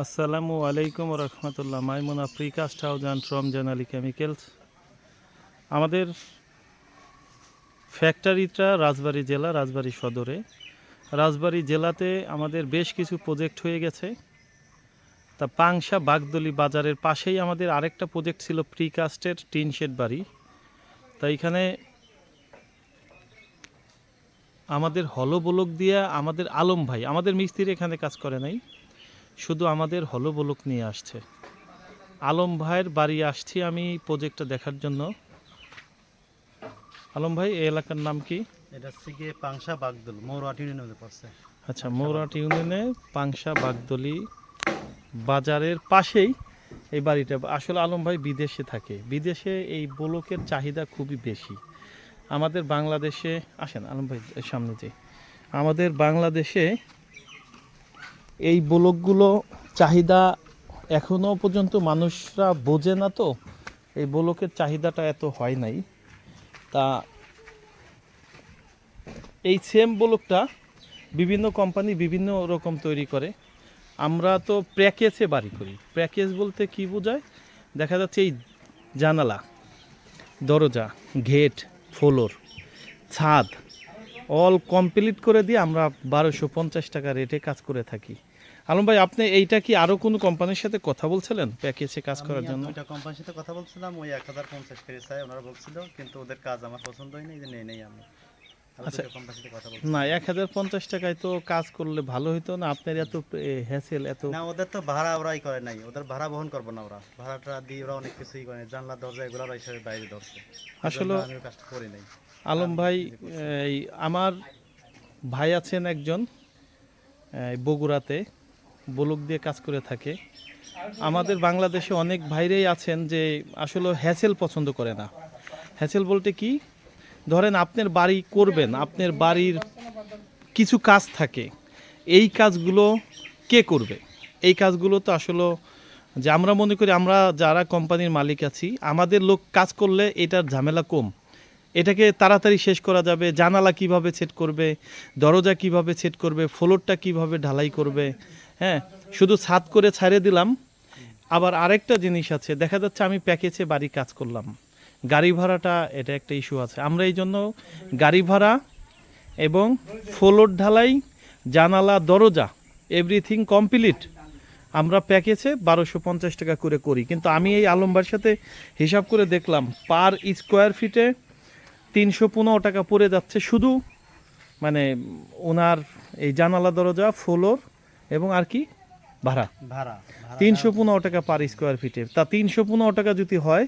আসসালামু আলাইকুম রহমতুল্লাহ। Maimuna precast house and from জেনালি কেমিক্যালস। আমাদের ফ্যাক্টরিটা রাজবাড়ী জেলা, রাজবাড়ী সদরে। রাজবাড়ী জেলাতে আমাদের বেশ কিছু প্রজেক্ট হয়ে গেছে। তা পাংশা বাগদলি বাজারের পাশেই আমাদের আরেকটা প্রজেক্ট ছিল প্রিকাস্টের টিন শেড বাড়ি। তা এখানে আমাদের হলো ব্লক দিয়ে আমাদের আলম ভাই, আমাদের মিস্ত্রি এখানে কাজ করে নাই, শুধু আমাদের হলো ব্লক নিয়ে আসছে। আলম ভাইয়ের বাড়ি আসছি আমি প্রজেক্টটা দেখার জন্য। আলম ভাই, এই এলাকার নাম কি? এটা হচ্ছে গিয়ে পাংশা বাগদল, মৌরাট ইউনিয়নে পড়ছে। আচ্ছা, মৌরাট ইউনিয়নে পাংশা বাগদলি বাজারের পাশেই এই বাড়িটা। আসলে আলম ভাই বিদেশে থাকে, বিদেশে এই ব্লকের চাহিদা খুবই বেশি। আমাদের বাংলাদেশে আসেন আলম ভাই সামনে, যে আমাদের বাংলাদেশে এই ব্লকগুলো চাহিদা এখনও পর্যন্ত মানুষরা বোঝে না, তো এই ব্লকের চাহিদাটা এত হয় নাই। তা এই সেম ব্লকটা বিভিন্ন কোম্পানি বিভিন্ন রকম তৈরি করে। আমরা তো প্যাকেজে বাড়ি করি। প্যাকেজ বলতে কি বোঝায়? দেখা যাচ্ছে এই জানালা, দরজা, গেট, ফ্লোর, ছাদ অল কমপ্লিট করে দিয়ে আমরা 1250 টাকা রেটে কাজ করে থাকি। আলম ভাই, আপনি এইটা কি আরও কোনো কোম্পানির সাথে কথা বলছিলেন প্যাকেজে কাজ করার জন্য? দুইটা কোম্পানির সাথে কথা বলছিলাম, ওই 1050 করে চাই ওনারা বলছিল, কিন্তু ওদের কাজ আমার পছন্দ হয়নি, এই যে নেই আমি। আচ্ছা, কোম্পানির সাথে কথা না বলছিলাম। 1050 টাকায় তো কাজ করলে ভালো হতো না? আপনার এত হ্যাসেল, এত না, ওদের তো ভাড়া ওরাই করে নাই, ওদের ভাড়া বহন করবো না, ওরা ভাড়াটা দিয়ে ওরা অনেক কিছুই করে, জানলা দরজা এগুলো ওরা হিসাবে বাইরে ধরছে। আসলে আমি কাজটা করি নাই। আলম ভাই, এই আমার ভাই আছেন একজন বগুড়াতে ব্লক দিয়ে কাজ করে থাকে। আমাদের বাংলাদেশে অনেক ভাইরাই আছেন যে আসলে হ্যাসেল পছন্দ করে না। হ্যাসেল বলতে কি? ধরেন আপনার বাড়ি করবেন, আপনার বাড়ির কিছু কাজ থাকে, এই কাজগুলো কে করবে? এই কাজগুলো তো আসলে, যে আমরা মনে করি আমরা যারা কোম্পানির মালিক আছি, আমাদের লোক কাজ করলে এটার ঝামেলা কম, এটাকে তাড়াতাড়ি শেষ করা যাবে। জানালা কিভাবে সেট করবে, দরজা কিভাবে সেট করবে, ফ্লোরটা কিভাবে ঢালাই করবে, হ্যাঁ, শুধু ছাদ করে ছাড়ে দিলাম। আবার আরেকটা জিনিস আছে, দেখা যাচ্ছে আমি প্যাকেজে বাড়ি কাজ করলাম, গাড়ি ভাড়াটা এটা একটা ইস্যু আছে। আমরা এই জন্য গাড়ি ভাড়া এবং ফ্লোর ঢালাই, জানালা, দরজা এভরিথিং কমপ্লিট আমরা প্যাকেজে 1250 টাকা করে করি। কিন্তু আমি এই আলমবার সাথে হিসাব করে দেখলাম, পার স্কোয়ার ফিটে 315 টাকা পড়ে যাচ্ছে শুধু, মানে ওনার এই জানালা, দরজা, ফ্লোর এবং আর কি ভাড়া। ভাড়া 315 টাকা পার স্কোয়ার ফিটে। তা 315 টাকা যদি হয়,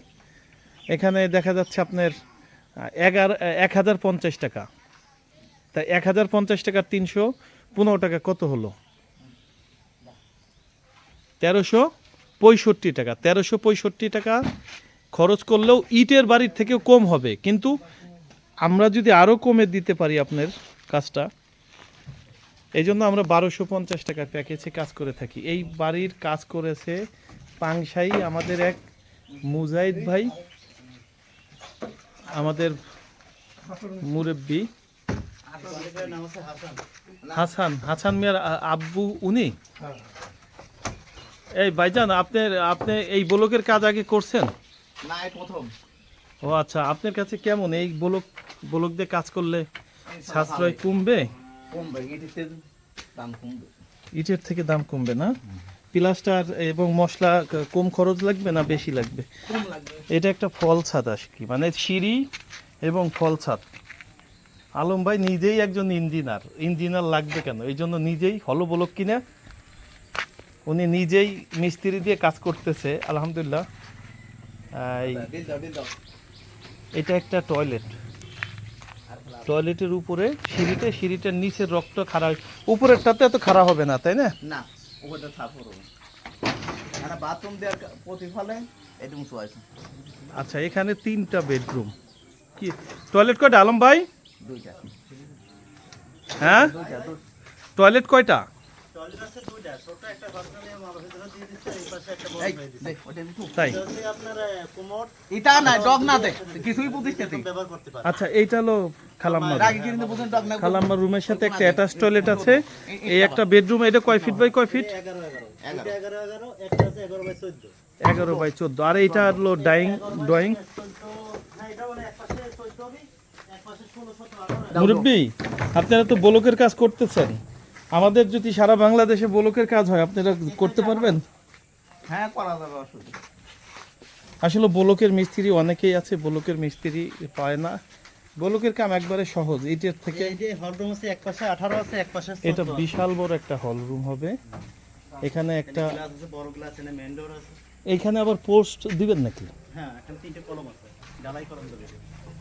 এখানে দেখা যাচ্ছে আপনার 1050 টাকা। তা 1050 টাকার 315 টাকা কত হলো? 1365 টাকা। 1365 টাকা খরচ করলেও ইটের বাড়ির থেকেও কম হবে। কিন্তু আমরা যদি আরও কমে দিতে পারি আপনার কাজটা, এই জন্য আমরা 1250 টাকার প্যাকেজে কাজ করে থাকি। এই বাড়ির কাজ করেছে পাংশাই আমাদের এক মুজাহিদ ভাই, আমাদের মুরব্বী হাসান, হাসান মিয়ার আব্বু উনি। এই ভাইজান, আপনি এই ব্লকের কাজ আগে করছেন? না, এই প্রথম। ও আচ্ছা, আপনার কাছে কেমন এই ব্লক দিয়ে কাজ করলে সাশ্রয় কমবে? কমবে, ইটের দাম কমবে। ইটের থেকে দাম কমবে না? প্লাস্টার এবং মশলা কম খরচ লাগবে না বেশি লাগবে? কম লাগবে। এটা একটা ফল ছাদ কি, মানে সিঁড়ি এবং ফল ছাদ। আলম ভাই নিজেই একজন ইঞ্জিনিয়ার লাগবে কেন, এই জন্য নিজেই হলো ব্লক কিনে উনি নিজেই মিস্ত্রি দিয়ে কাজ করতেছে আলহামদুলিল্লাহ। এটা একটা টয়লেট, টয়লেটের উপরে সিঁড়িটার নিচের রক্ত খাড়া, উপরেরটাতে এত খাড়া হবে না, তাই না? না, ওটা ছাপ হবে না। বাথরুম দেওয়ার প্রতিফলে এটা উঁচু আছে। আচ্ছা, এখানে 3টা বেডরুম। কি টয়লেট কয়টা আলম ভাই? 2টা। হ্যাঁ, টয়লেট কয়টা? টয়লেট আছে দুইটা, ছোট একটা ঘর করে মানুষের জন্য দিয়ে দিচ্ছে, এই পাশে একটা বড় এই হয়ে দিচ্ছে। দে ওটা একটু তাই এটা হচ্ছে আপনার কোমর এটা না ডগ না দে কিছুই প্রতিষ্ঠাতে ব্যবহার করতে পারে। আচ্ছা, এইটা হলো খালাম্মার রাগি কিন্তু বুঝেন ডগ না খালাম্মার রুমের সাথে একটা অ্যাটাচ টয়লেট আছে। এই একটা বেডরুম, এটা কয় ফিট বাই কয় ফিট? 11 11 এটা 11 11, একটা আছে 11 বাই 14। 11/14। আর এইটা হলো ড্রয়িং। হ্যাঁ, এটা মানে এক পাশে 14 হবে, এক পাশে 16 17 18। মুরব্বী, আপনারা তো ব্লকের কাজ করতেছেন, আমাদের যদি সারা বাংলাদেশে ব্লকের কাজ হয় আপনারা করতে পারবেন? হ্যাঁ করা যাবে অসুবিধা আসলে ব্লকের মিস্ত্রি অনেকেই আছে, ব্লকের মিস্ত্রি পায় না। ব্লকের কাম একবারে সহজ, ইটের থেকে। এই যে হল রুম আছে, এক পাশে 18 আছে, এক পাশে 14 এটা বিশাল বড় একটা হল রুম হবে। এখানে একটা, গ্লাস আছে, বড় গ্লাস এনে মেইন ডোর আছে। এইখানে আবার পোস্ট দিবেন নাকি? হ্যাঁ, এখানে 3টে কলম আছে, ঢালাই কলম দেবে।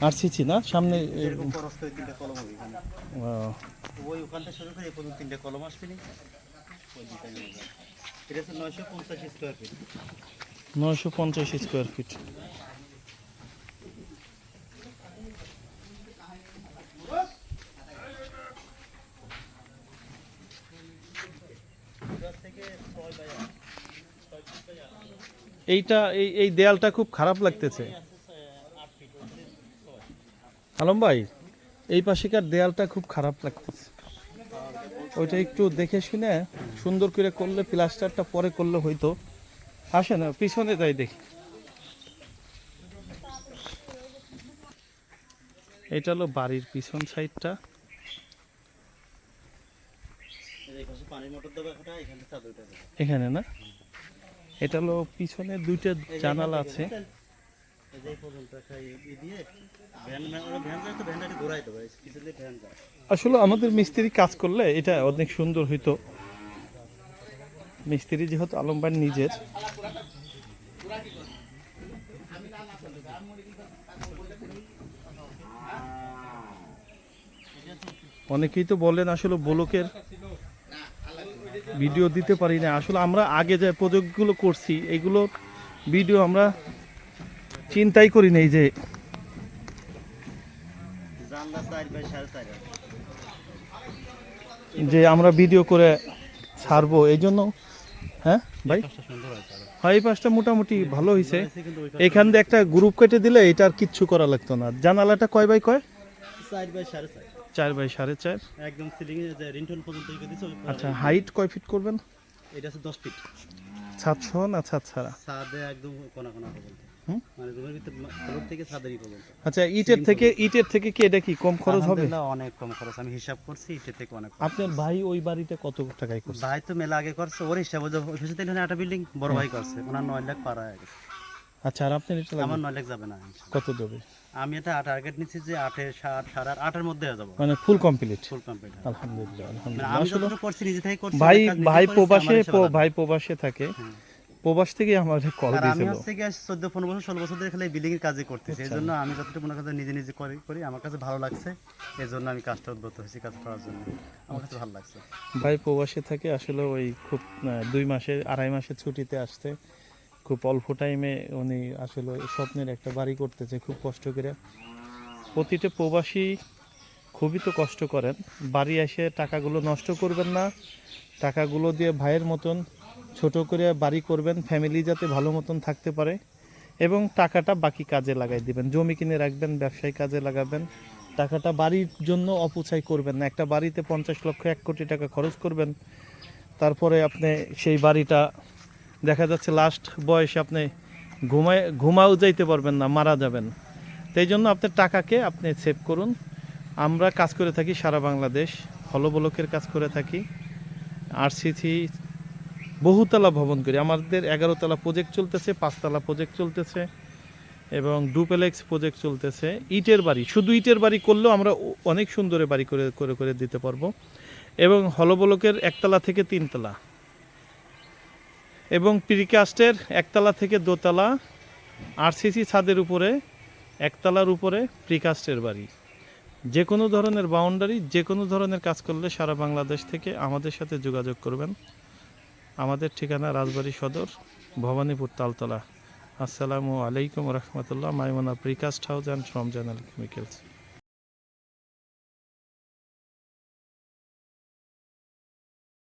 আরসিসি না সামনে? এরকম প্রস্থ 3টে কলম হবে এখানে। আহ, ওই ওখান থেকে শুরু করে এই পর্যন্ত 3টে কলম আসবে নি। ওই দিকে নিয়ে যাবে। এটা হচ্ছে 950 স্কয়ার ফিট। 950 square feet. এইটা এই এই দেয়ালটা খুব খারাপ লাগতেছে আলম ভাই, এই পাশেকার দেয়ালটা খুব খারাপ লাগতেছে। ওইটা একটু দেখে শুনে সুন্দর করে করলে, প্লাস্টারটা পরে করলে হয়তো। আসে না, পিছনে যাই দেখি। এটা হলো বাড়ির পিছন সাইডটা। এই পাশে পানির মোটর দেবে একটা, এখানে চাদরটা দেবে। এখানে না, এটা হলো পিছনে দুইটা এই যে জানালা এখান আছে। থেকে, এই যে এই পর্যন্ত একটা ই দিয়ে ভ্যান যায় তো ভ্যানটা একটু ঘোরাই দেবে, কিছু দিয়ে ভ্যান যায়। আসলে আমাদের মিস্ত্রি কাজ করলে এটা অনেক সুন্দর হইতো। মিস্ত্রি যেহেতু আলম ভাই নিজের, অনেকেই তো বলেন আসলে ব্লকের ভিডিও দিতে পারি না। আসলে আমরা আগে যে প্রজেক্টগুলো করছি এগুলো ভিডিও আমরা চিন্তাই করি নাই যে জানলা 4 বাই 4.5। যে আমরা ভিডিও করে ছাড়বো, এই জন্য। হ্যাঁ ভাই, সুন্দর হয়েছে। হয় এই পাশটা মোটামুটি ভালো হয়েছে। কিন্তু ওই এখান দিয়ে একটা গ্রুপ কেটে দিলে এটা আর কিচ্ছু করা লাগতো না। জানালাটা কয় বাই কয়? 4 বাই 4.5। 4 বাই 4.5। একদম সিলিং এ যে রিন্টন পর্যন্ত রেখে দিছে। আচ্ছা, হাইট কয় ফিট করবেন? এটা আছে 10 ফিট। ছাদ সহ না ছাদ ছাড়া? ছাদে একদম কোনা কোনা পর্যন্ত। হুম? মানে রুমের ভিতর ফ্লোর থেকে ছাদেরই পর্যন্ত। আচ্ছা, ইটের থেকে কি এটা কি কম খরচ হবে? আলহামদুলিল্লাহ অনেক কম খরচ, আমি হিসাব করছি ইটের থেকে অনেক কম। আপনার ভাই ওই বাড়িতে কত টাকায় করছে? ভাই তো মেলা আগে করছে, ওর হিসাব ওই পাশে তিনখানে একটা বিল্ডিং বড় ভাই করছে, ওনার 9 লাখ পার হয়ে গেছে। আচ্ছা, আর আপনার এটা আমার লাগবে 9 লাখ যাবে না। কত দেবে? আমি এটা টার্গেট নিচ্ছি যে 8 এর 7 8.5 এর মধ্যে হয়ে যাবো, মানে ফুল কমপ্লিট? Full complete. আলহামদুলিল্লাহ, মানে আলহামদুলিল্লাহ। আমি আসলে যতটুকু করছি নিজে থেকে করছি। ভাই অনেক কাজ নিজে ভাই করেছি, প্রবাসে আমার হিসাব আলাদা। ভাই প্রবাসে থাকে। হুম। প্রবাস থেকে আমাদের কল আর আমি দিয়েছিল। হচ্ছে গিয়ে 14 15 বছর 16 বছর ধরে খালি বিল্ডিং এর কাজই করতেছি। এই জন্য আমি যতটুকু মনে করি নিজে নিজে করি আমার কাছে ভালো লাগছে, এই জন্য আমি কাজটা উদ্বুদ্ধ হয়েছি কাজ করার জন্য। আমার কাছে ভালো লাগছে। ভাই প্রবাসে থাকে, আসলে ওই খুব 2 মাসে 2.5 মাসের ছুটিতে আসতে খুব অল্প টাইমে উনি আসলে স্বপ্নের একটা বাড়ি করতেছে খুব কষ্ট করে। প্রতিটা প্রবাসী খুবই তো কষ্ট করেন। বাড়ি এসে টাকাগুলো নষ্ট করবেন না, টাকাগুলো দিয়ে ভাইয়ের মতন ছোট করে বাড়ি করবেন, ফ্যামিলি যাতে ভালো মতন থাকতে পারে, এবং টাকাটা বাকি কাজে লাগাই দিবেন। জমি কিনে রাখবেন, ব্যবসায় কাজে লাগাবেন। টাকাটা বাড়ির জন্য অপচয় করবেন না। একটা বাড়িতে 50 লক্ষ 1 কোটি টাকা খরচ করবেন, তারপরে আপনি সেই বাড়িটা দেখা যাচ্ছে লাস্ট বয়সে আপনি ঘুমাও যাইতে পারবেন না, মারা যাবেন। তাই জন্য আপনার টাকাকে আপনি সেভ করুন। আমরা কাজ করে থাকি সারা বাংলাদেশ, হলো ব্লকের কাজ করে থাকি। আরসিসি বহুতলা ভবন করি, আমাদের 11 তলা প্রজেক্ট চলতেছে, 5 তলা প্রজেক্ট চলতেছে, এবং ডুপ্লেক্স প্রজেক্ট চলতেছে। ইটের বাড়ি, শুধু ইটের বাড়ি করলেও আমরা অনেক সুন্দর বাড়ি করে করে করে দিতে পারবো। এবং হলো ব্লকের 1 তলা থেকে 3 তলা, এবং প্রিকাস্টের 1 তলা থেকে 2 তলা, আরসিসি ছাদের উপরে 1 তলার উপরে প্রিকাস্টের বাড়ি। যে কোনো ধরনের বাউন্ডারি, যে কোনো ধরনের কাজ করলে সারা বাংলাদেশ থেকে আমাদের সাথে যোগাযোগ করবেন। আমাদের ঠিকানা রাজবাড়ী সদর, ভবানীপুর তালতলা। আসসালামু আলাইকুম রহমতুল্লাহ। Maimuna precast house and Ramzan chemicals.